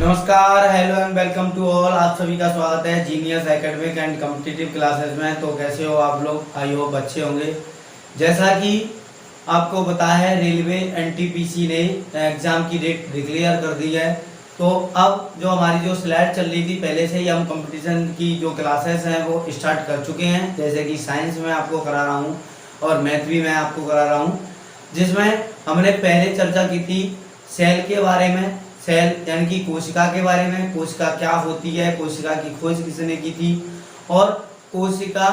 नमस्कार, hello and welcome to all. आप सभी का स्वागत है Genius Academic and Competitive Classes में। तो कैसे हो आप लोग? आई होप अच्छे होंगे। जैसा कि आपको पता है, रेलवे एनटीपीसी ने एग्ज़ाम की डेट डिक्लेयर कर दी है। तो अब जो हमारी जो स्लाइड चल रही थी पहले से ही, हम कंपटीशन की जो क्लासेस हैं वो स्टार्ट कर चुके हैं। जैसे कि साइंस में आपको करा रहा हूँ और मैथ भी मैं आपको करा रहा हूँ, जिसमें हमने पहले चर्चा की थी सेल के बारे में। सेल यानी कि कोशिका के बारे में, कोशिका क्या होती है, कोशिका की खोज किसने की थी, और कोशिका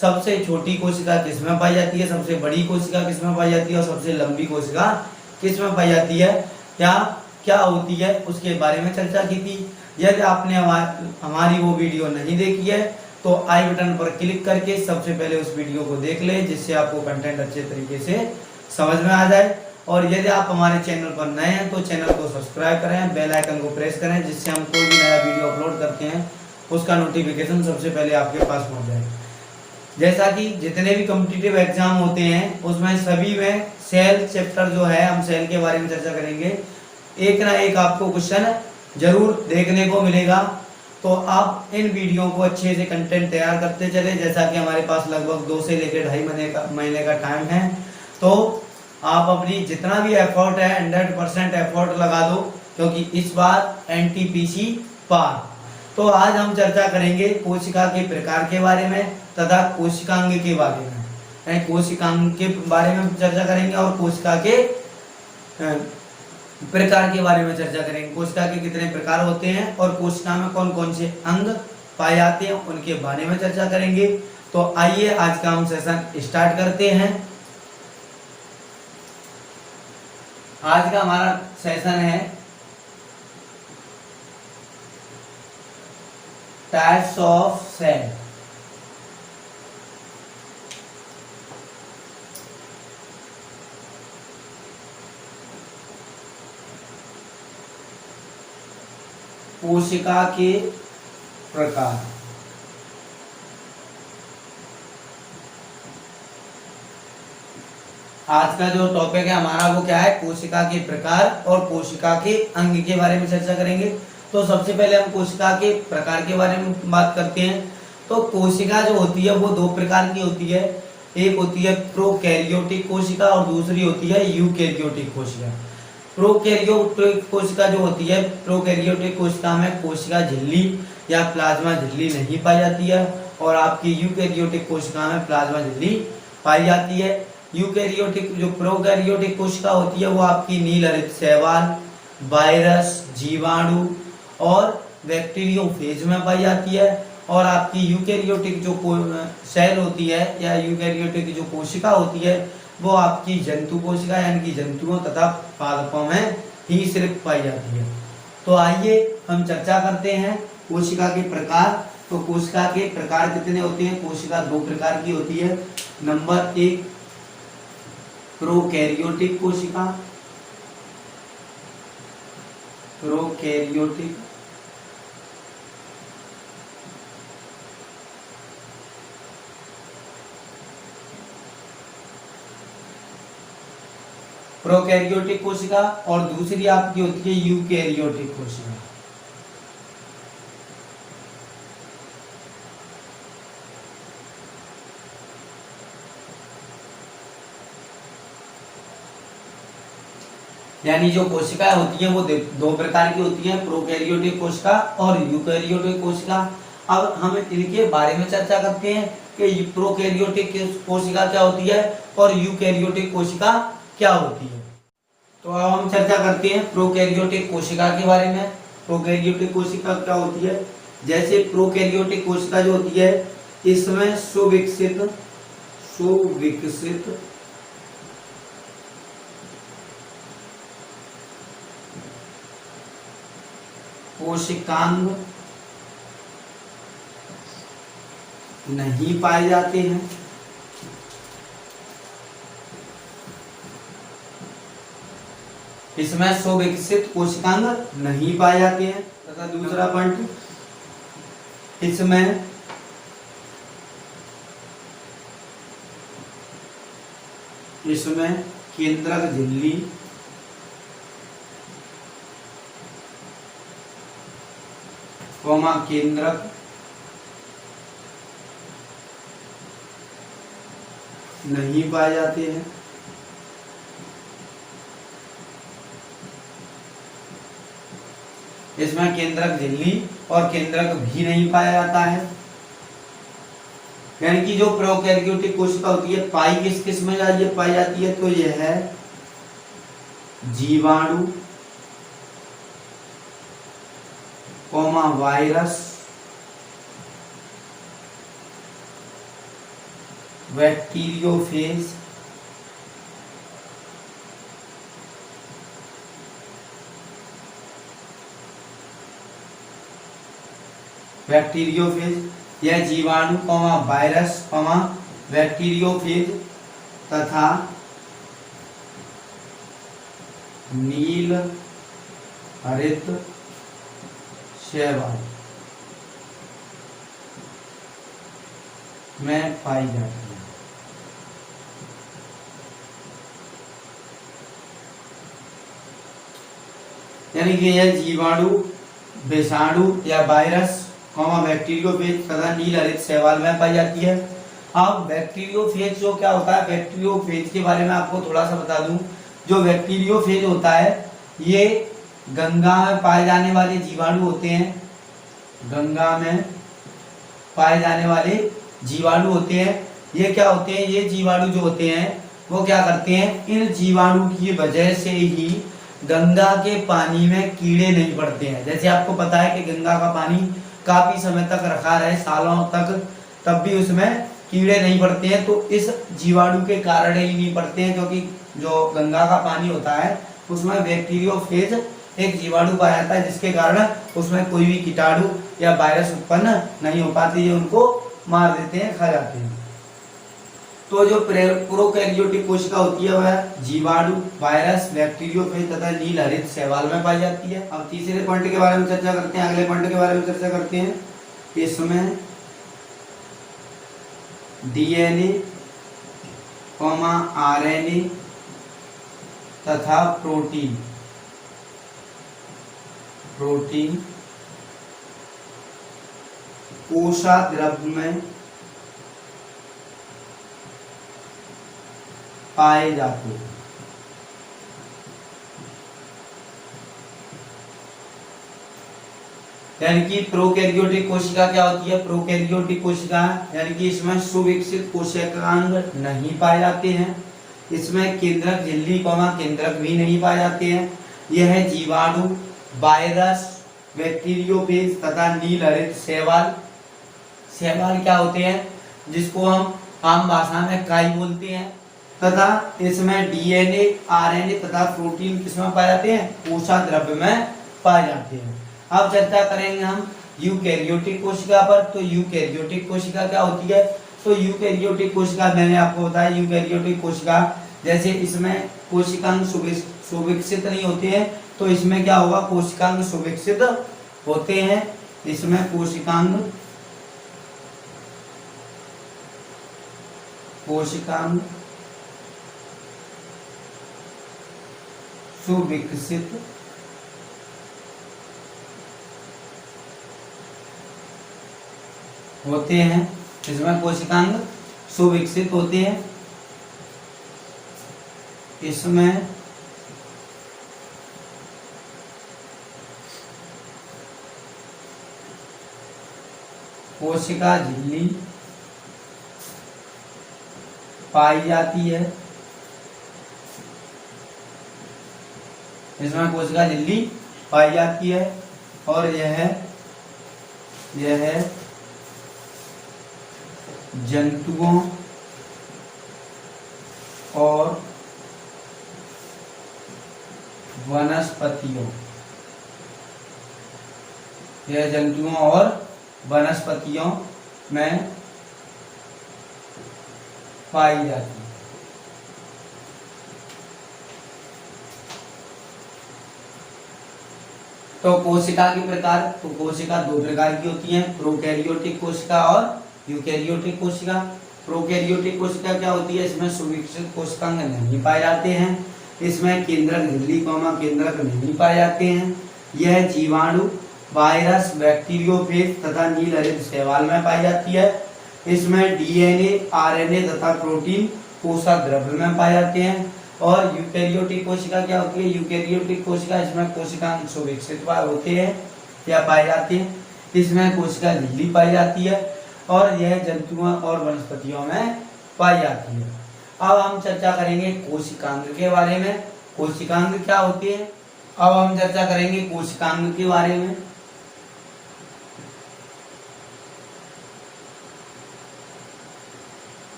सबसे छोटी कोशिका किसमें पाई जाती है, सबसे बड़ी कोशिका किसमें पाई जाती है और सबसे लंबी कोशिका किसमें पाई जाती है, या क्या होती है, उसके बारे में चर्चा की थी। यदि आपने हमारी वो वीडियो नहीं देखी है तो आई बटन पर क्लिक करके सबसे पहले उस वीडियो को देख ले, जिससे आपको कंटेंट अच्छे तरीके से समझ में आ जाए। और यदि आप हमारे चैनल पर नए हैं तो चैनल को सब्सक्राइब करें, बेल आइकन को प्रेस करें, जिससे हम कोई भी नया वीडियो अपलोड करते हैं उसका नोटिफिकेशन सबसे पहले आपके पास पहुंच जाए। जैसा कि जितने भी कॉम्पिटिटिव एग्जाम होते हैं उसमें सभी में सेल चैप्टर जो है, हम सेल के बारे में चर्चा करेंगे। एक ना एक आपको क्वेश्चन जरूर देखने को मिलेगा। तो आप इन वीडियो को अच्छे से कंटेंट तैयार करते चले। जैसा कि हमारे पास लगभग 2 से लेकर 2.5 महीने का टाइम है, तो आप अपनी जितना भी एफर्ट है 100% एफर्ट लगा दो, क्योंकि इस बार एनटीपीसी पार। तो आज हम चर्चा करेंगे कोशिका के प्रकार के बारे में तथा कोशिकांग के बारे में। कोशिकांग के बारे में चर्चा करेंगे और कोशिका के प्रकार के बारे में चर्चा करेंगे। कोशिका के कितने प्रकार होते हैं और कोशिका में कौन कौन से अंग पाए जाते हैं उनके बारे में चर्चा करेंगे। तो आइए आज का हम सेशन स्टार्ट करते हैं। आज का हमारा सेशन है टाइप्स ऑफ सेल। कोशिका के प्रकार। आज का जो टॉपिक है हमारा वो क्या है? कोशिका के प्रकार और कोशिका के अंग के बारे में चर्चा करेंगे। तो सबसे पहले हम कोशिका के प्रकार के बारे में बात करते हैं। तो कोशिका जो होती है वो 2 प्रकार की होती है। एक होती है प्रोकैरियोटिक कोशिका और दूसरी होती है यूकैरियोटिक कोशिका। प्रोकैरियोटिक कोशिका जो होती है, प्रोकैरियोटिक कोशिका में कोशिका झिल्ली या प्लाज्मा झिल्ली नहीं पाई जाती है, और आपकी यूकैरियोटिक कोशिका में प्लाज्मा झिल्ली पाई जाती है। यूकैरियोटिक जो प्रोकैरियोटिक कोशिका होती है वो आपकी नील हरित शैवाल, वायरस, जीवाणु और बैक्टीरियोफेज में पाई जाती है। और आपकी यूकैरियोटिक जो सेल होती है या यूकैरियोटिक जो कोशिका होती है वो आपकी जंतु कोशिका यानी कि जंतुओं तथा पादपों में ही सिर्फ पाई जाती है। तो आइए हम चर्चा करते हैं कोशिका के प्रकार। तो कोशिका के प्रकार कितने होते हैं? कोशिका 2 प्रकार की होती है। नंबर 1 प्रोकैरियोटिक कोशिका। प्रोकैरियोटिक प्रोकैरियोटिक कोशिका और दूसरी आपकी होती है यूकैरियोटिक कोशिका। यानी जो कोशिका होती है वो 2 प्रकार की होती है, प्रोकैरियोटिक कोशिका और यूकैरियोटिक कोशिका। अब हम इनके बारे में चर्चा करते हैं कि प्रोकैरियोटिक कोशिका क्या होती है और यूकैरियोटिक कोशिका क्या होती है। तो अब हम चर्चा करते हैं प्रोकैरियोटिक कोशिका के बारे में। प्रोकैरियोटिक कोशिका क्या होती है? जैसे प्रोकैरियोटिक कोशिका जो होती है इसमें सुविकसित कोशिकांग नहीं पाए जाते हैं। इसमें सुविकसित कोशिकांग नहीं पाए जाते हैं। तथा दूसरा पॉइंट, इसमें केंद्रक झिल्ली कॉमा केंद्रक नहीं पाए जाते हैं। इसमें केंद्रक झिल्ली और केंद्रक भी नहीं पाया जाता है। यानी कि जो प्रोकैरियोटिक कोशिका होती है पाई किस किस में पाई जाती है, तो यह है जीवाणु, कॉमा वायरस, बैक्टीरियोफेज, यह जीवाणु, कॉमा वायरस, कॉमा बैक्टीरियोफेज तथा नील हरित शैवाल में पाई जाती है। यानी कि यह जीवाणु, विषाणु या वायरस, कॉमा बैक्टीरियोफेज तथा नील हरित शैवाल में पाई जाती है। अब बैक्टीरियोफेज जो क्या होता है, बैक्टीरियोफेज के बारे में आपको थोड़ा सा बता दूं। जो बैक्टीरियोफेज होता है ये गंगा में पाए जाने वाले जीवाणु होते हैं। गंगा में पाए जाने वाले जीवाणु होते हैं। ये क्या होते हैं, ये जीवाणु जो होते हैं वो क्या करते हैं, इन जीवाणु की वजह से ही गंगा के पानी में कीड़े नहीं पड़ते हैं। जैसे आपको पता है कि गंगा का पानी काफी समय तक रखा रहे, सालों तक, तब भी उसमें कीड़े नहीं पड़ते हैं। तो इस जीवाणु के कारण ही नहीं पड़ते हैं, क्योंकि जो गंगा का पानी होता है उसमें बैक्टीरियोफेज एक जीवाणु पाया जाता है, जिसके कारण उसमें कोई भी कीटाणु या वायरस उत्पन्न नहीं हो पाती, ये उनको मार देते हैं, खा जाते हैं। तो जो प्रोकैरियोटिक कोशिका होती है वह जीवाणु, वायरस, बैक्टीरियोफेज तथा नील हरित शैवाल में पाई जाती है। अब तीसरे पॉइंट के बारे में चर्चा करते हैं, अगले पॉइंट के बारे में चर्चा करते हैं। इसमें डीएनए, कॉमा आरएनए तथा प्रोटीन कोशाद्रव्य में पाए जाते हैं। यानी कि प्रोकैरियोटिक कोशिका क्या होती है, प्रोकैरियोटिक कोशिका यानी कि इसमें सुविकसित कोशिकांग नहीं पाए जाते हैं। इसमें केंद्रक झिल्ली, केंद्रक भी नहीं पाए जाते हैं। यह जीवाणु, वायरस, बैक्टीरियोफेज तथा नील हरित शैवाल क्या होते हैं, जिसको हम आम भाषा में काई बोलते हैं, तथा इसमें डीएनए, आरएनए तथा प्रोटीन किसमें पाए जाते हैं, कोशाद्रव्य में पाए जाते हैं। अब चर्चा करेंगे हम यूकैरियोटिक कोशिका पर। तो यूकैरियोटिक कोशिका क्या होती है, तो यूकैरियोटिक कोशिका मैंने आपको बताया, यूकैरियोटिक कोशिका जैसे इसमें कोशिकांग सुविकसित नहीं होते हैं, तो इसमें क्या होगा, कोशिकांग सुविकसित होते हैं। इसमें कोशिकांग सुविकसित होते हैं। इसमें कोशिकांग सुविकसित होते हैं। इसमें कोशिका झिल्ली पाई जाती है। इसमें कोशिका झिल्ली पाई जाती है और यह जंतुओं और वनस्पतियों में पाई जाती है। तो कोशिका के प्रकार, तो कोशिका दो प्रकार की होती हैं, प्रोकैरियोटिक कोशिका और यूकैरियोटिक कोशिका। प्रोकैरियोटिक कोशिका क्या होती है, इसमें सुविकसित कोशिकांग नहीं पाए जाते हैं। इसमें केंद्रक झिल्ली, केंद्रक नहीं पाए जाते हैं। यह जीवाणु, वायरस, बैक्टीरियोफेज तथा नील हरित शैवाल में पाई जाती है। इसमें डीएनए, आरएनए तथा प्रोटीन पोषक द्रव्य में पाए जाते हैं। और यूकेरियोटिक कोशिका क्या होती है? यूकेरियोटिक कोशिका, इसमें कोशिकांग सुविकसित होते हैं या पाए जाते हैं। इसमें कोशिका झिल्ली पाई जाती है और यह जंतुओं और वनस्पतियों में पाई जाती है। अब हम चर्चा करेंगे कोशिकांग के बारे में। कोशिकांग क्या होते हैं? अब हम चर्चा करेंगे कोशिकांग के बारे में।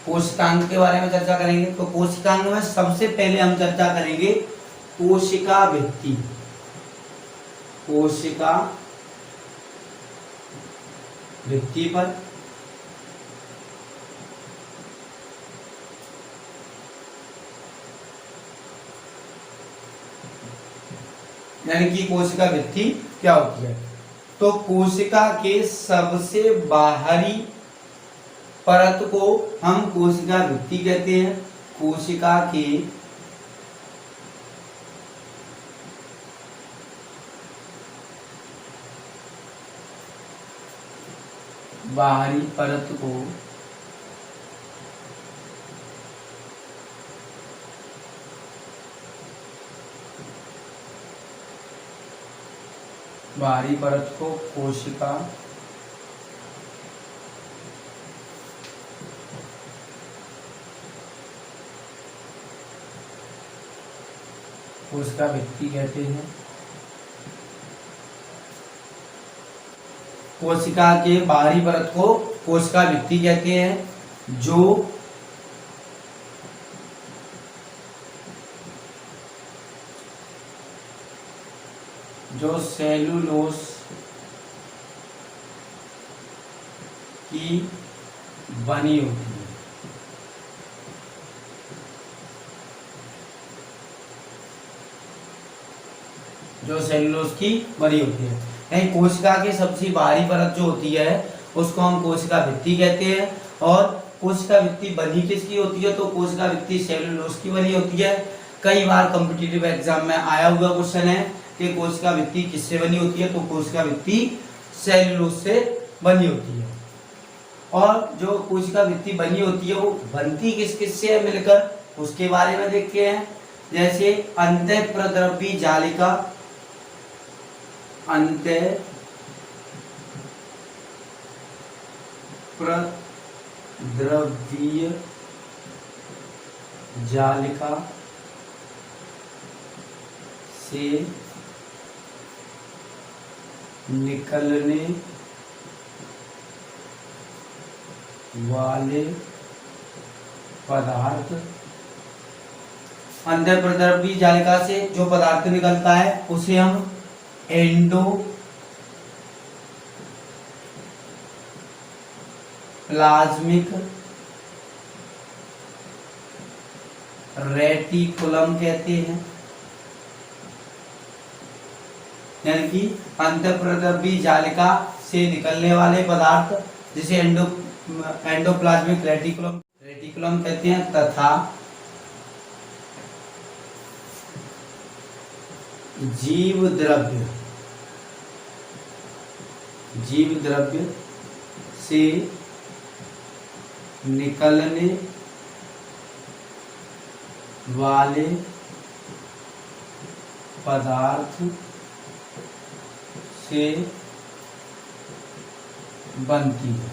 कोशिकांग के बारे में चर्चा करेंगे। तो कोशिकांग में सबसे पहले हम चर्चा करेंगे कोशिका भित्ति। कोशिका भित्ति पर यानी कि कोशिका भित्ति क्या होती है? तो कोशिका के सबसे बाहरी परत को हम कोशिका भित्ति कहते हैं। कोशिका के बाहरी परत को कोशिका भित्ति कहते हैं। कोशिका के बाहरी परत को कोशिका भित्ति कहते हैं, जो सेलुलोज की बनी होती है। जो सेलुलोज की बनी होती है। यानी कोशिका की सबसे बाहरी परत जो होती है उसको हम कोशिका भित्ति कहते हैं। और कोशिका भित्ति बनी किसकी होती है? तो कोशिका भित्ति सेलुलोज की बनी होती है। कई बार कॉम्पिटिटिव एग्जाम में आया हुआ क्वेश्चन है कि कोशिका भित्ति किससे बनी होती है? तो कोशिका भित्ति सेलुलोज से बनी होती है। और जो कोशिका भित्ति बनी होती है वो बनती किस किस से है मिलकर, उसके बारे में देखते हैं। जैसे अंतःप्रद्रव्य जालिका, अंतःप्रद्रव्य जालिका से निकलने वाले पदार्थ, अंतःप्रद्रव्य जालिका से जो पदार्थ निकलता है उसे हम एंडोप्लाज्मिक रेटिकुलम कहते हैं। यानी कि अंतःप्रद्रव्य जालिका से निकलने वाले पदार्थ जिसे एंडोप्लाज्मिक रेटिकुलम कहते हैं, तथा जीव द्रव्य से निकलने वाले पदार्थ से बनती है।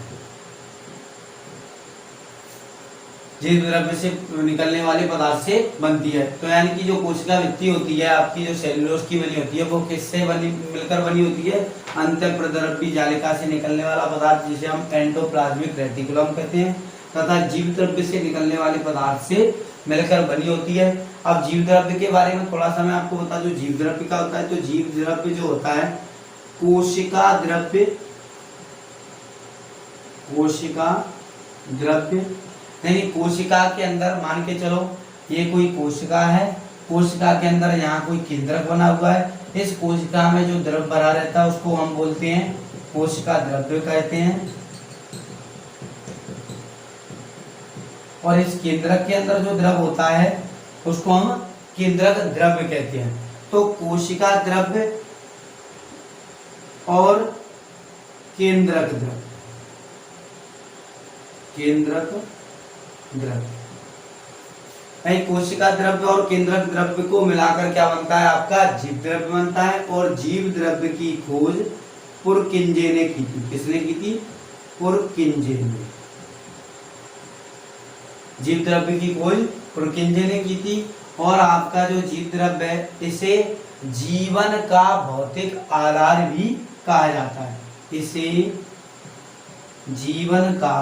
जीव द्रव्य से निकलने वाले पदार्थ से बनती है। तो यानी कि जो कोशिका भित्ति होती है आपकी, जो सेलुलोज की बनी होती है, वो किससे मिलकर बनी होती है? अंतःप्रद्रव्य जालिका से निकलने वाला पदार्थ जिसे हम एंडोप्लाज्मिक रेटिकुलम कहते हैं, तथा जीव द्रव्य से निकलने वाले पदार्थ से मिलकर बनी होती है। अब जीव द्रव्य के बारे में थोड़ा सा मैं आपको बता दूं, जीव द्रव्य क्या होता है। तो जीव द्रव्य जो होता है कोशिका द्रव्य यानी कोशिका के अंदर, मान के चलो ये कोई कोशिका है, कोशिका के अंदर यहाँ कोई केंद्रक बना हुआ है, इस कोशिका में जो द्रव भरा रहता है उसको हम बोलते हैं कोशिका द्रव्य कहते हैं। और इस केंद्रक के अंदर जो द्रव होता है उसको हम केंद्रक द्रव्य कहते हैं। तो कोशिका द्रव्य और केंद्रक द्रव्य, केंद्रक द्रव्य, कोशिका द्रव्य और केंद्रक द्रव्य को मिलाकर क्या बनता है आपका जीव द्रव्य बनता है। और जीव द्रव्य की खोज पुरकिंजे ने की थी। किसने की थी? पुरकिंजे ने। जीव द्रव्य की खोज पुरकिंजे ने की थी। और आपका जो जीव द्रव्य है इसे जीवन का भौतिक आधार भी कहा जाता है। इसे जीवन का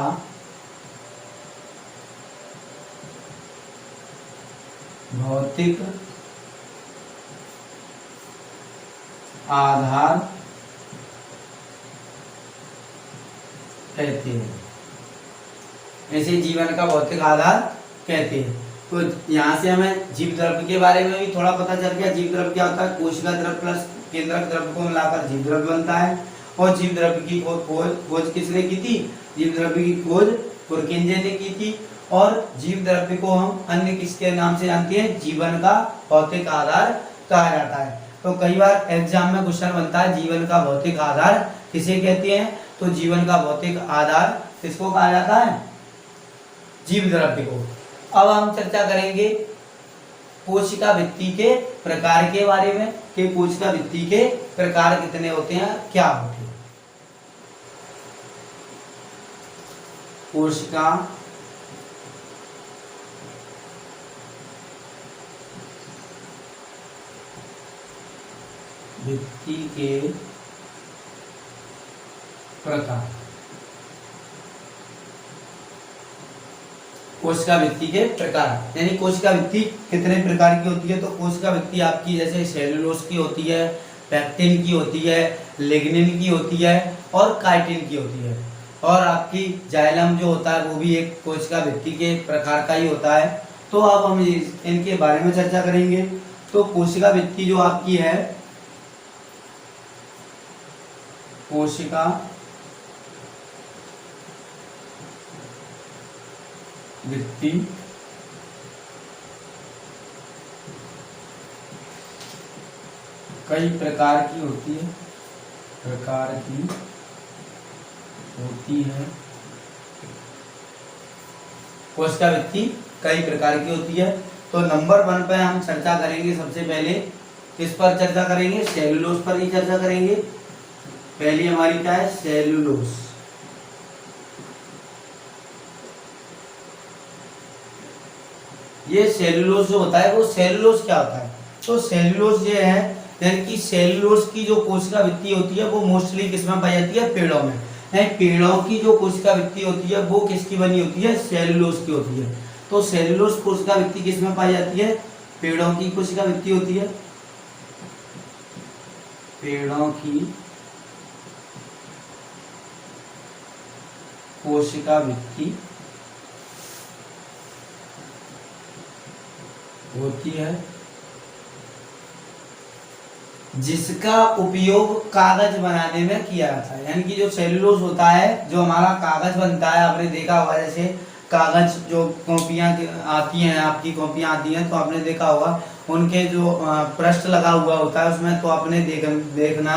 भौतिक आधार कहते हैं। इसे जीवन का भौतिक आधार कहते हैं। तो यहाँ से हमें जीव द्रव्य के बारे में भी थोड़ा पता चल गया। जीव द्रव्य क्या होता है? कोशिका द्रव्य प्लस केंद्रक द्रव्य को मिलाकर जीव द्रव्य बनता है। और जीव द्रव्य की खोज किसने की थी? जीव द्रव्य की खोज पुरकिंजे ने की थी। और जीव द्रव्य को हम अन्य किसके नाम से जानते हैं? जीवन का भौतिक आधार कहा जाता है। तो कई बार एग्जाम में क्वेश्चन बनता है जीवन का भौतिक आधार किसे कहते हैं? तो जीवन का भौतिक आधार किसको कहा जाता है? जीव द्रव्य को। अब हम चर्चा करेंगे कोशिका भित्ति के प्रकार के बारे में कि कोशिका भित्ति के प्रकार कितने होते हैं, क्या होते हैं। कोशिका भित्ति के प्रकार। कोशिका भित्ति के प्रकार यानी कोशिका भित्ति कितने प्रकार की होती है? तो कोशिका भित्ति आपकी जैसे सेलुलोज की होती है, पेक्टिन की होती है, लिग्निन की होती है और काइटिन की होती है। और आपकी जाइलम जो होता है वो भी एक कोशिका भित्ति के प्रकार का ही होता है। तो अब हम इनके बारे में चर्चा करेंगे। तो कोशिका भित्ति जो आपकी है, कोशिका भित्ति कई प्रकार की होती है, कोशिका भित्ति कई प्रकार की होती है। तो नंबर 1 पर हम चर्चा करेंगे। सबसे पहले किस पर चर्चा करेंगे? सेलुलोज पर ही चर्चा करेंगे। पहली हमारी क्या है? सेलुलोज। ये सेलुलोज जो होता है वो सेलुलोज क्या होता है? तो सेलुलोज ये है यानी कि सेलुलोज की जो कोशिका भित्ति होती है वो मोस्टली किसमें पाई जाती है? पेड़ों में। पेड़ों की जो कोशिका भित्ति होती है वो किसकी बनी होती है? सेलुलोज की होती है। तो सेलुलोज कोशिका भित्ति किसमें पाई जाती है? पेड़ों की कोशिका भित्ति होती है। पेड़ों की कोशिका भित्ति होती है जिसका उपयोग कागज बनाने में किया जाता है। यानी कि जो सेलुलोज होता है, जो हमारा कागज बनता है, आपने देखा होगा जैसे कागज जो कॉपियां आती हैं, आपकी कॉपियां आती हैं तो आपने देखा होगा उनके जो पृष्ठ लगा हुआ होता है उसमें, तो आपने देखना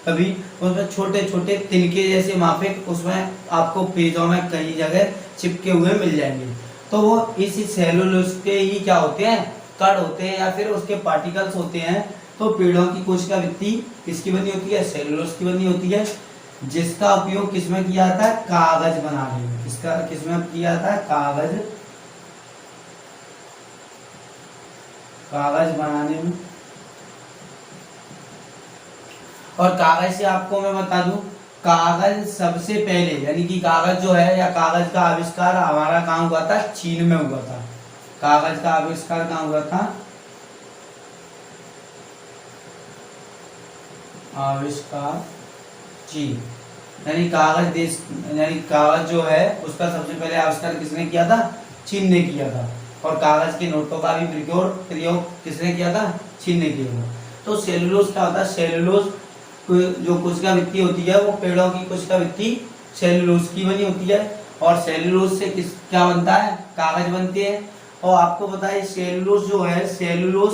कभी उसमें छोटे छोटे तिनके जैसे माफिक उसमें आपको पेजों में कई जगह चिपके हुए मिल जाएंगे। तो वो इस सेलुलोज के ही क्या होते हैं? कण होते हैं या फिर उसके पार्टिकल्स होते हैं। तो पेड़ों की कोशिका भित्ति किसकी बनी होती है? सेलुलोज की बनी होती है, जिसका उपयोग किसमें किया जाता है? कागज बनाने में। किसमें किया जाता है? कागज बनाने में। और कागज से आपको मैं बता दूं, कागज सबसे पहले यानी कि कागज जो है या कागज का आविष्कार हमारा कहाँ हुआ था? चीन में हुआ था। कागज का आविष्कार कहाँ हुआ था? आविष्कार चीन। यानी कागज देश यानी कागज जो है उसका सबसे पहले आविष्कार किसने किया था? चीन ने किया था। और कागज के नोटों का भी प्रयोग किसने किया था? चीन ने किया था। तो सेलुलोज क्या होता है? सेलुलोज जो कोशिका भित्ति होती है वो पेड़ों की कोशिका भित्ति सेलुलोज की बनी होती है। और सेलुलोज से क्या बनता है? कागज बनते हैं। और आपको पता है सेलुलोज जो है, सेलुलोज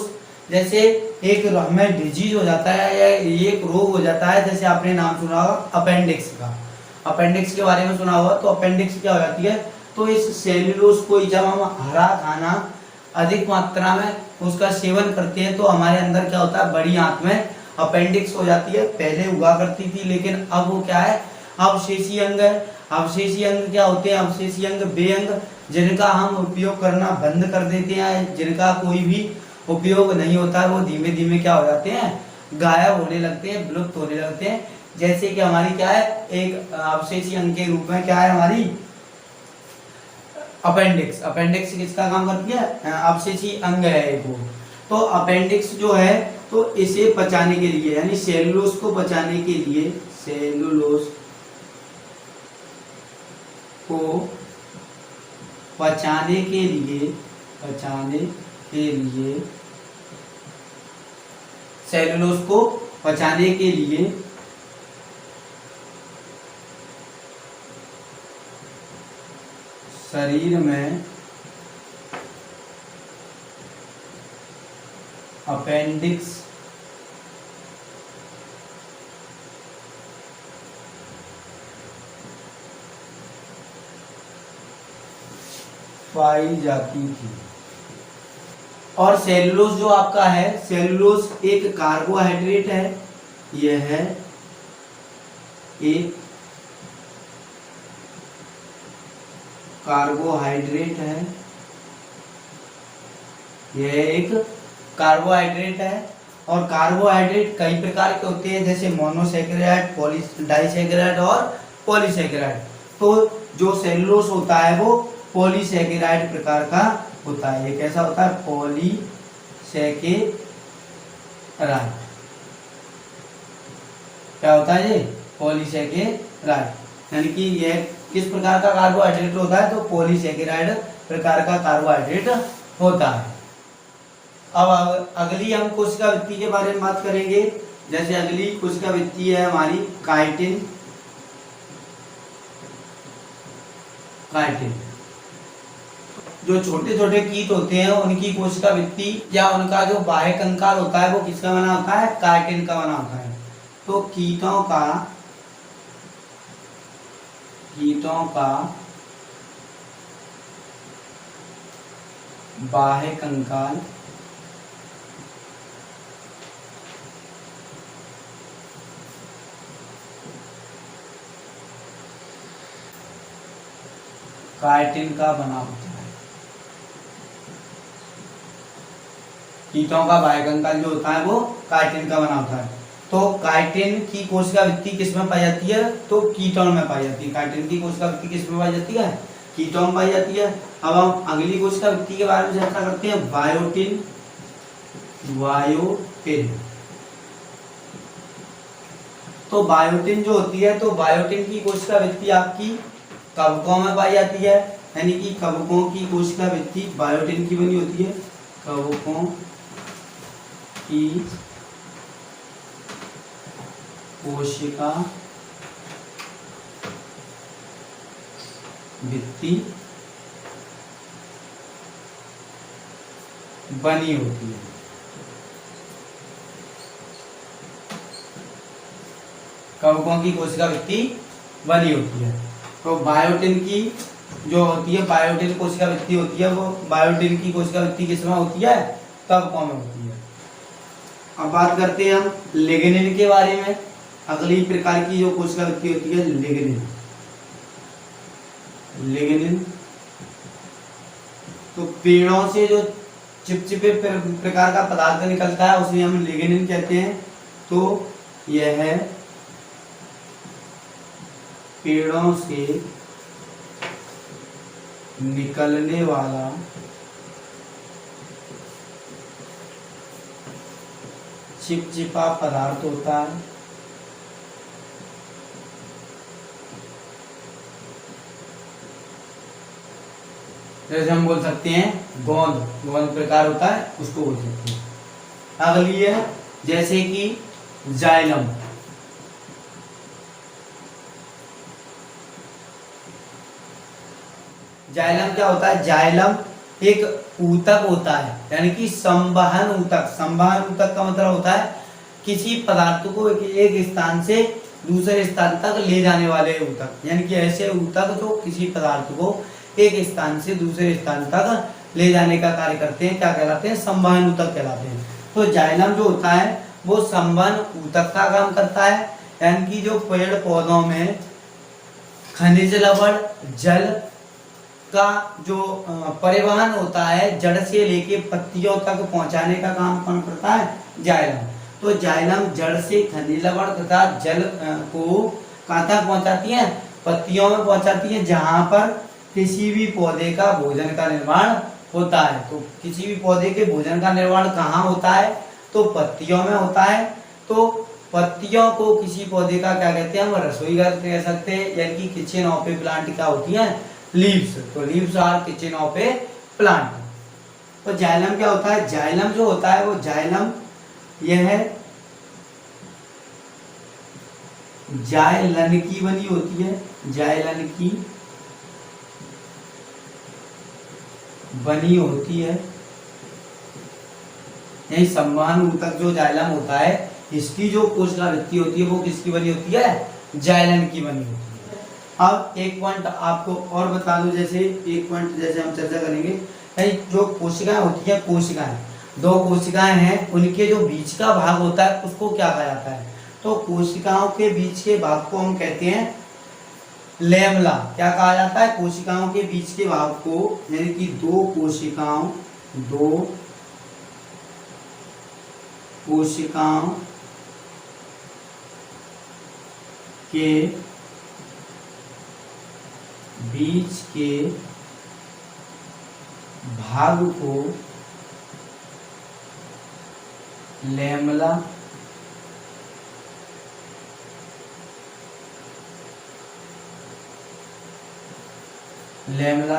जैसे एक हमें डिजीज हो जाता है या एक रोग हो जाता है, जैसे आपने नाम सुना होगा अपेंडिक्स का, अपेंडिक्स के बारे में सुना होगा। तो अपेंडिक्स क्या हो जाती है, तो इस सेल्यूलोज को जब हम हरा खाना अधिक मात्रा में उसका सेवन करते हैं तो हमारे अंदर क्या होता है, बड़ी आंत में अपेंडिक्स हो जाती है। पहले हुआ करती थी लेकिन अब वो क्या है, अवशेषी अंग है। अवशेषी अंग क्या होते हैं, अवशेषी अंग वे अंग जिनका हम उपयोग करना बंद कर देते हैं, जिनका कोई भी उपयोग नहीं होता, वो धीमे धीमे क्या हो जाते हैं, गायब होने लगते हैं, विलुप्त होने लगते हैं। जैसे कि हमारी क्या है, एक अवशेषी अंग के रूप में क्या है हमारी अपेंडिक्स। अपेंडिक्स किसका काम करती है, अवशेषी अंग है एक वो। तो अपेंडिक्स जो है तो इसे पचाने के लिए यानी सेलुलोज को पचाने के लिए, सेलुलोज को पचाने के लिए, पचाने के लिए, सेलुलोज को पचाने के लिए शरीर में अपेंडिक्स पाई जाती थी। और सेलुलोज जो आपका है, सेलुलोज एक कार्बोहाइड्रेट है, यह है एक कार्बोहाइड्रेट है, यह एक कार्बोहाइड्रेट है। और कार्बोहाइड्रेट कई प्रकार के होते हैं, जैसे मोनोसैकेराइड, डाइसैकेराइड और पॉलीसैकेराइड। तो जो सेलुलोज होता है वो पॉलीसैकेराइड प्रकार का होता है। ये कैसा होता है, पॉलीसैकेराइड। क्या होता है ये, पॉलीसैकेराइड। यानी कि यह किस प्रकार का कार्बोहाइड्रेट होता है, तो पॉलीसैकेराइड प्रकार का कार्बोहाइड्रेट होता है। अब अगली हम कोशिका वृत्ति के बारे में बात करेंगे। जैसे अगली कोशिका वृत्ति है हमारी काइटिन। काइटिन जो छोटे छोटे कीट होते हैं उनकी कोशिका वृत्ति या उनका जो बाह्य कंकाल होता है वो किसका बना होता है, काइटिन का बना होता है। तो कीटों का बाह्य कंकाल काइटिन का बना होता है। कीटों का बाह्य कंकाल जो होता है वो काइटिन का बना होता है। तो काइटिन की कोशिका वृत्ति किसमें पाई जाती है, तो कीटों में पाई जाती है। काइटिन की कोशिका वृत्ति किसमें पाई जाती है, कीटों में पाई जाती है। अब हम अगली कोशिका वृत्ति के बारे में चर्चा करते हैं, बायोटिन। बायोटिन तो बायोटिन जो होती है, तो बायोटिन की कोशिका वृत्ति आपकी कवकों में पाई जाती है। यानी कि कवकों की कोशिका वृत्ति बायोटिन की बनी होती है। कवकों की कोशिका वृत्ति बनी होती है। कवकों की कोशिका वृत्ति बनी होती है। तो बायोटिन की जो होती है, बायोटिन कोशिका वृत्ति होती है, वो बायोटिन की कोशिका वृत्ति किसमें होती है, कवकों में होती है। अब बात करते हैं हम लिग्निन के बारे में। अगली प्रकार की जो कोशिका वृत्ति होती है लिग्निन। लिग्निन तो पेड़ों से जो चिपचिपे प्रकार का पदार्थ निकलता है उसे हम लिग्निन कहते हैं। तो यह है पेड़ों से निकलने वाला चिपचिपा पदार्थ होता है। जैसे हम बोल सकते हैं गोंद, गोंद प्रकार होता है उसको बोल सकते हैं। अगली है जैसे कि जाइलम। जाइलम क्या होता है, जाइलम एक ऊतक होता है, यानी कि संवहन ऊतक। संवहन ऊतक का मतलब होता है किसी पदार्थ को एक स्थान से दूसरे स्थान तक ले जाने वाले ऊतक, यानी कि ऐसे ऊतक जो किसी पदार्थ को एक स्थान से दूसरे स्थान तक ले जाने का कार्य करते हैं, क्या कहलाते हैं? संवहन ऊतक कहलाते हैं। तो जाइलम जो होता है वो संवहन ऊतक का काम करता है, यानी कि जो पेड़ पौधों में खनिज लवण जल का जो परिवहन होता है जड़ से लेके पत्तियों तक पहुंचाने का काम कौन करता है? जाइलम। तो जाइलम जड़ से खनिज लवण तथा जल को कहाँ तक पहुंचाती है? पत्तियों में पहुंचाती है, जहां पर किसी भी पौधे का भोजन का निर्माण होता है। तो किसी भी पौधे के भोजन का निर्माण कहाँ होता है? तो पत्तियों में होता है। तो पत्तियों को किसी पौधे का क्या कहते हैं? हम रसोई घर कह सकते हैं, यानी कि किचन ऑफ ए प्लांट क्या होती है? लीव्स। तो leaves are kitchen of a plant. तो जाइलम क्या होता है? जाइलम जो होता है वो जाइलम यह जाइलन की बनी होती है, जाइलन की बनी होती है। यही संवहन ऊतक जो जाइलम होता है इसकी जो कोशिकावृत्ति होती है वो किसकी बनी होती है? जाइलन की बनी होती है। अब एक पॉइंट आपको और बता दूं, जैसे एक पॉइंट जैसे हम चर्चा करेंगे, जो कोशिकाएं होती है, कोशिकाएं दो कोशिकाएं हैं, उनके जो बीच का भाग होता है उसको क्या कहा जाता है? तो कोशिकाओं के बीच के भाग को हम कहते हैं लेमला। क्या कहा जाता है? कोशिकाओं के बीच के भाग को, यानी कि दो कोशिकाओं के बीच के भाग को लेमला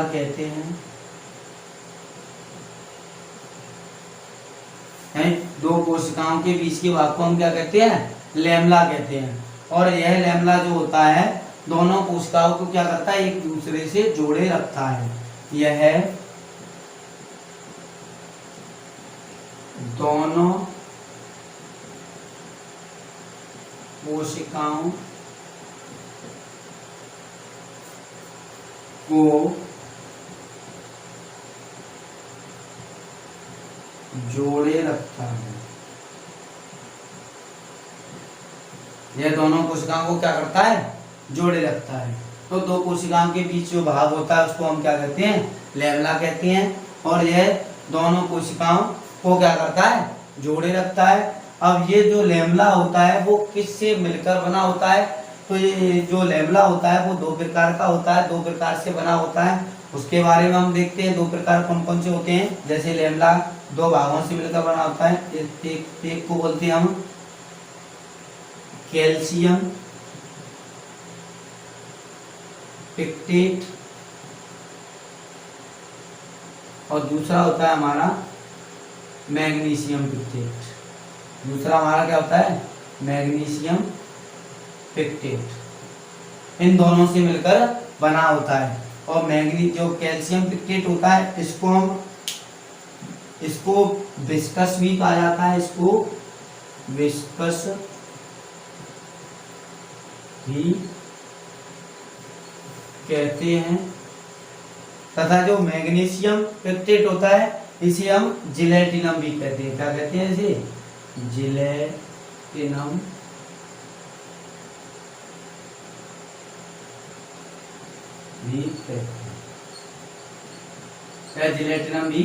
कहते हैं। दो कोशिकाओं के बीच के भाग को हम क्या कहते हैं? लेमला कहते हैं। और यह लेमला जो होता है दोनों कोशिकाओं को क्या करता है? एक दूसरे से जोड़े रखता है। यह दोनों कोशिकाओं को जोड़े रखता है। यह दोनों कोशिकाओं को क्या करता है? जोड़े रखता है। तो दो कोशिकाओं के बीच जो भाग होता है उसको हम क्या कहते हैं? लेमला कहते हैं। और यह दोनों कोशिकाओं को क्या करता है? जोड़े रखता है। अब ये जो लेमला होता है वो किससे मिलकर बना होता है? तो ये जो लेमला होता है वो दो प्रकार का होता है, दो प्रकार से बना होता है। उसके बारे में हम देखते हैं, दो प्रकार कौन कौन से होते हैं। जैसे लेमला दो भागों से मिलकर बना होता है। एक को बोलते हैं हम कैल्शियम पिक्टेट, और दूसरा होता है हमारा मैग्नीशियम पिक्टेट। दूसरा हमारा क्या होता है? मैग्नीशियम पिक्टेट। इन दोनों से मिलकर बना होता है। और जो कैल्शियम पिक्टेट होता है इसको विस्कस भी कहा जाता है, इसको विस्कस भी कहते हैं। तथा जो मैग्नीशियम पिक्टेट होता है इसे हम जिलेटिनम भी कहते हैं। क्या कहते हैं इसे? जिलेटिनम भी कहते हैं, जिलेटिनम भी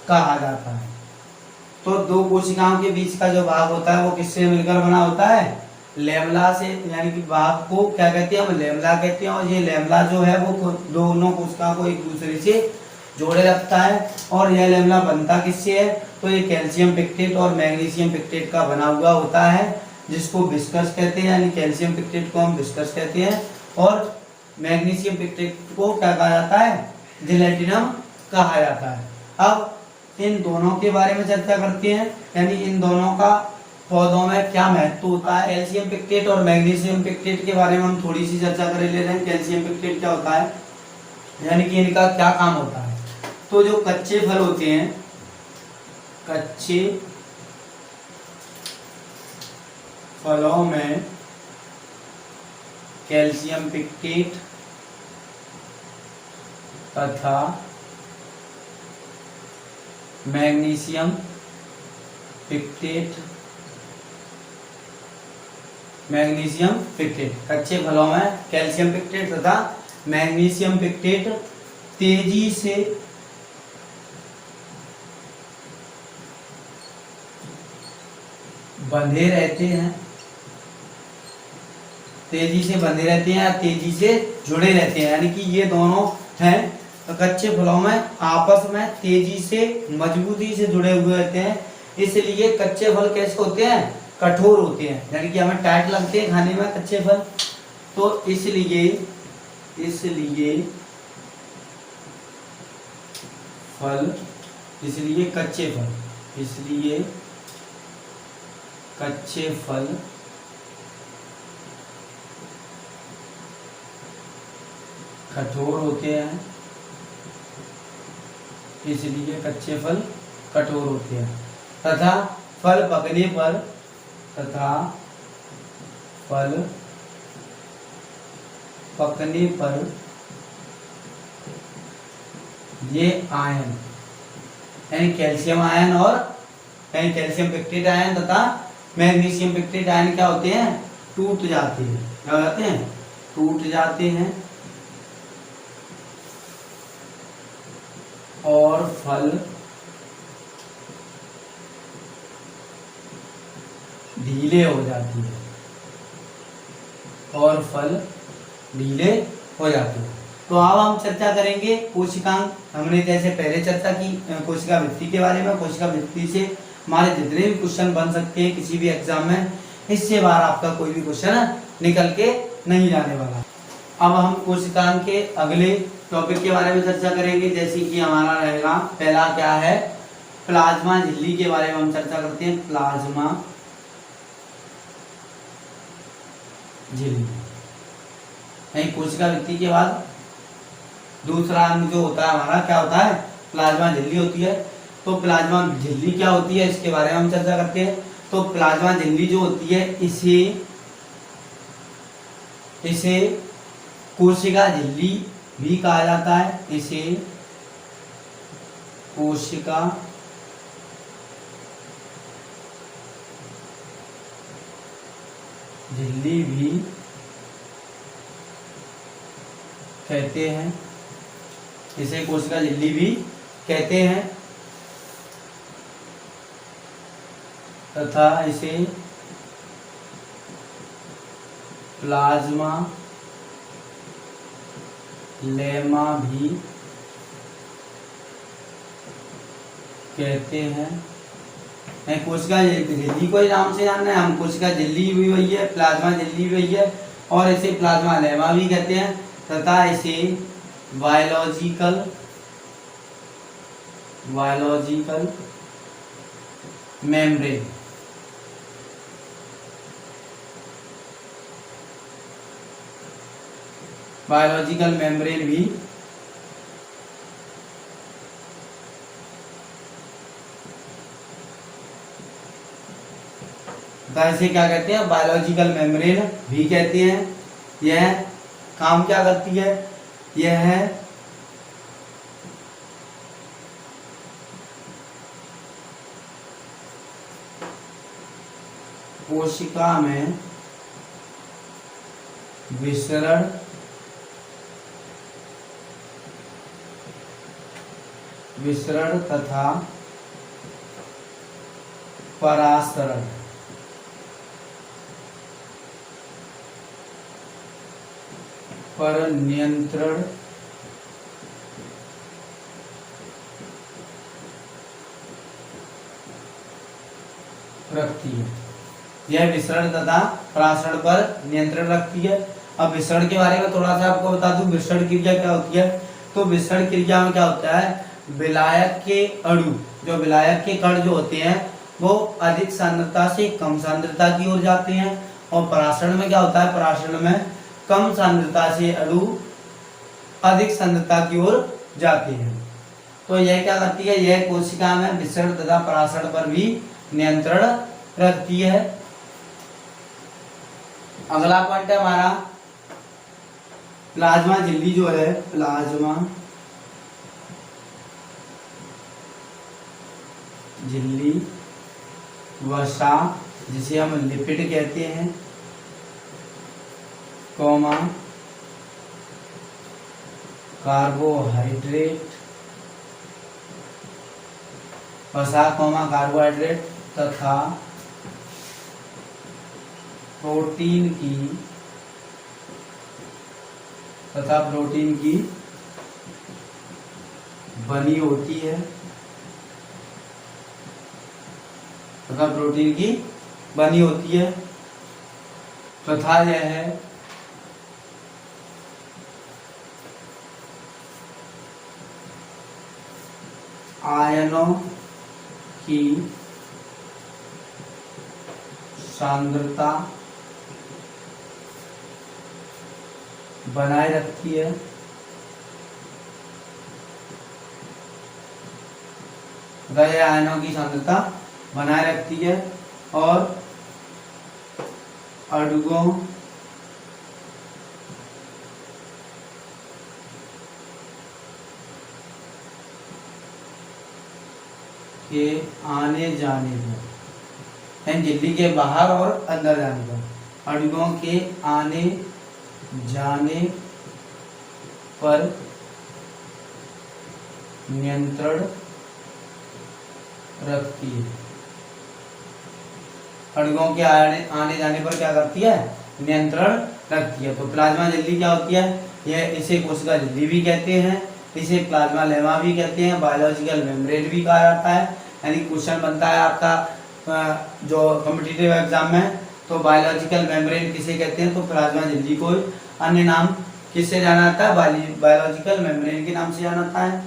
कहा जाता है। तो दो कोशिकाओं के बीच का जो भाग होता है वो किससे मिलकर बना होता है? लेमला से, यानी कि भाग को क्या कहते हैं? हम लेमला कहते हैं। और ये लेमला जो है वो दोनों कोशिकाओं को एक दूसरे से जोड़े रखता है। और यह लेमला बनता किससे है? तो ये कैल्शियम पिक्टेट और मैग्नीशियम पिक्टेट का बना हुआ होता है, जिसको विस्कस कहते हैं। यानी कैल्शियम पिक्टेट को हम विस्कस कहते हैं और मैग्नीशियम पिक्टेट को क्या कहा जाता है? जिलेटिनम कहा जाता है। अब इन दोनों के बारे में चर्चा करते हैं, यानी इन दोनों का पौधों में क्या महत्व होता है। कैल्शियम पिक्टेट और मैग्नीशियम पिक्टेट के बारे में हम थोड़ी सी चर्चा कर ले रहे हैं। कैल्शियम पिक्टेट क्या होता है, यानी कि इनका क्या काम होता है। तो जो कच्चे फल होते हैं, कच्चे फलों में कैल्शियम पिक्टेट तथा मैग्नीशियम पिक्टेट कच्चे फलों में कैल्शियम पिक्टेट तथा मैग्नीशियम पिक्टेट तेजी से बंधे रहते हैं, तेजी से जुड़े रहते हैं। यानी कि ये दोनों हैं कच्चे फलों में आपस में तेजी से मजबूती से जुड़े हुए रहते हैं, इसलिए कच्चे फल कैसे होते हैं, कठोर होते हैं, यानी कि हमें टाइट लगते हैं खाने में कच्चे फल। तो इसलिए कच्चे फल कठोर होते हैं, तथा फल पकने पर ये आयन यानी कैल्शियम आयन और कैल्शियम पिक्टेट आयन तथा मैग्नीशियम पिक्टेट आयन क्या होते हैं, टूट जाते हैं और फल ढीले हो जाते हैं तो अब हम चर्चा करेंगे कोशिकांग। हमने जैसे पहले चर्चा की कोशिका वृत्ति के बारे में, कोशिका वृत्ति से हमारे जितने भी क्वेश्चन बन सकते हैं किसी भी एग्जाम में, इससे बाहर आपका कोई भी क्वेश्चन निकल के नहीं जाने वाला। अब हम कोशिकांग के अगले टॉपिक के बारे में चर्चा करेंगे, जैसे कि हमारा रहेगा पहला क्या है, प्लाज्मा झिल्ली के बारे में हम चर्चा करते हैं। प्लाज्मा झिल्ली कोशिका वृत्ति के बाद दूसरा अंग जो होता है हमारा क्या होता है, प्लाज्मा झिल्ली होती है। तो प्लाज्मा झिल्ली क्या होती है इसके बारे में हम चर्चा करते हैं। तो प्लाज्मा झिल्ली जो होती है इसे कोशिका झिल्ली भी कहा जाता है, इसे कोशिका झिल्ली भी कहते हैं, तथा इसे प्लाज्मा लेमा भी कहते हैं। कोशिका झिल्ली को नाम से जानना है हम, कोशिका झिल्ली भी वही है, प्लाज्मा झिल्ली भी वही है, और इसे प्लाज्मा लेमा भी कहते हैं, तथा इसे बायोलॉजिकल मेम्ब्रेन भी इसे क्या कहते हैं, बायोलॉजिकल मेम्ब्रेन भी कहते हैं। यह काम क्या करती है, यह कोशिका में विसरण तथा परासरण पर नियंत्रण रखती है। यह विसरण तथा परासरण पर नियंत्रण रखती है। अब विसरण के बारे में थोड़ा सा आपको बता दूं, विसरण क्रिया क्या होती है। तो विसरण क्रिया में क्या होता है, विलायक के अणु, जो विलायक के कण जो होते हैं वो अधिक सांद्रता से कम सांद्रता की ओर जाते हैं, और परासरण में क्या होता है, परासरण में कम सांद्रता से अणु अधिक सांद्रता की ओर जाते हैं। तो यह क्या करती है, यह कोशिका में विसरण तथा परासरण पर भी नियंत्रण रखती है। अगला पॉइंट है हमारा प्लाज्मा झिल्ली जो है, प्लाज्मा झिल्ली वसा जिसे हम लिपिड कहते हैं, कॉमा कार्बोहाइड्रेट, वसा कॉमा कार्बोहाइड्रेट तथा प्रोटीन की बनी होती है, तथा प्रोटीन की बनी होती है तथा यह है आयनों की सांद्रता बनाए रखती है, यह आयनों की सांद्रता बनाए रखती है और अणुओं के आने जाने पर, झिल्ली के बाहर और अंदर जाने पर, अणुओं के आने जाने पर नियंत्रण रखती है। अणुओं के आने जाने पर क्या करती है, नियंत्रण रखती है। तो प्लाज्मा झिल्ली क्या होती है, यह इसे कोशिका झिल्ली भी कहते हैं, इसे प्लाज्मा लेमा भी कहते हैं, बायोलॉजिकल मेम्ब्रेन भी कहा जाता है। यानी क्वेश्चन बनता है आपका जो कॉम्पिटिटिव एग्जाम में, तो बायोलॉजिकल मेम्ब्रेन किसे कहते हैं, तो प्लाज्मा झिल्ली को अन्य नाम किससे जाना जाता है, बायोलॉजिकल मेम्ब्रेन के नाम से जाना जाता है।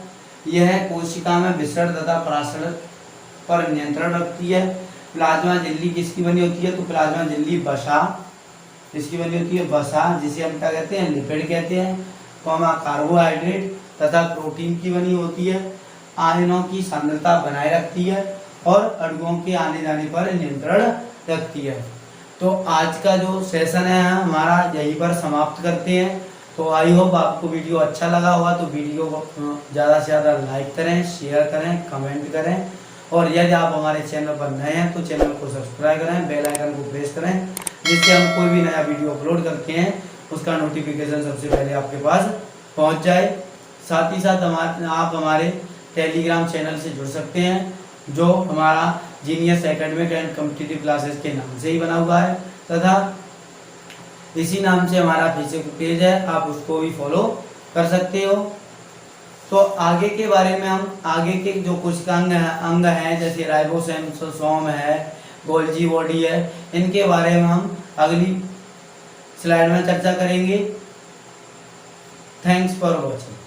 यह कोशिका में विसरण तथा परासरण पर नियंत्रण रखती है। प्लाज्मा झिल्ली किसकी बनी होती है, तो प्लाज्मा झिल्ली वसा, इसकी बनी होती है वसा जिसे हम क्या कहते हैं, लिपिड कहते हैं, कॉमा कार्बोहाइड्रेट तथा प्रोटीन की बनी होती है, आयनों की सांद्रता बनाए रखती है और अणुओं के आने जाने पर नियंत्रण रखती है। तो आज का जो सेशन है हमारा यहीं पर समाप्त करते हैं। तो आई होप आपको वीडियो अच्छा लगा होगा, तो वीडियो को ज़्यादा से ज़्यादा लाइक करें, शेयर करें, कमेंट करें और यदि आप हमारे चैनल पर नए हैं तो चैनल को सब्सक्राइब करें, बेल आइकन को प्रेस करें, जिससे हम कोई भी नया वीडियो अपलोड करते हैं उसका नोटिफिकेशन सबसे पहले आपके पास पहुंच जाए। साथ ही साथ आप हमारे टेलीग्राम चैनल से जुड़ सकते हैं, जो हमारा genius Academic and Competitive classes के नाम से ही बना हुआ है, तथा इसी नाम से हमारा फेसबुक पेज है, आप उसको भी फॉलो कर सकते हो। तो आगे के बारे में हम आगे के जो कुछ अंग हैं जैसे राइबोसोम है, गोल्जी बॉडी है, इनके बारे में हम अगली स्लाइड में चर्चा करेंगे। Thanks for watching.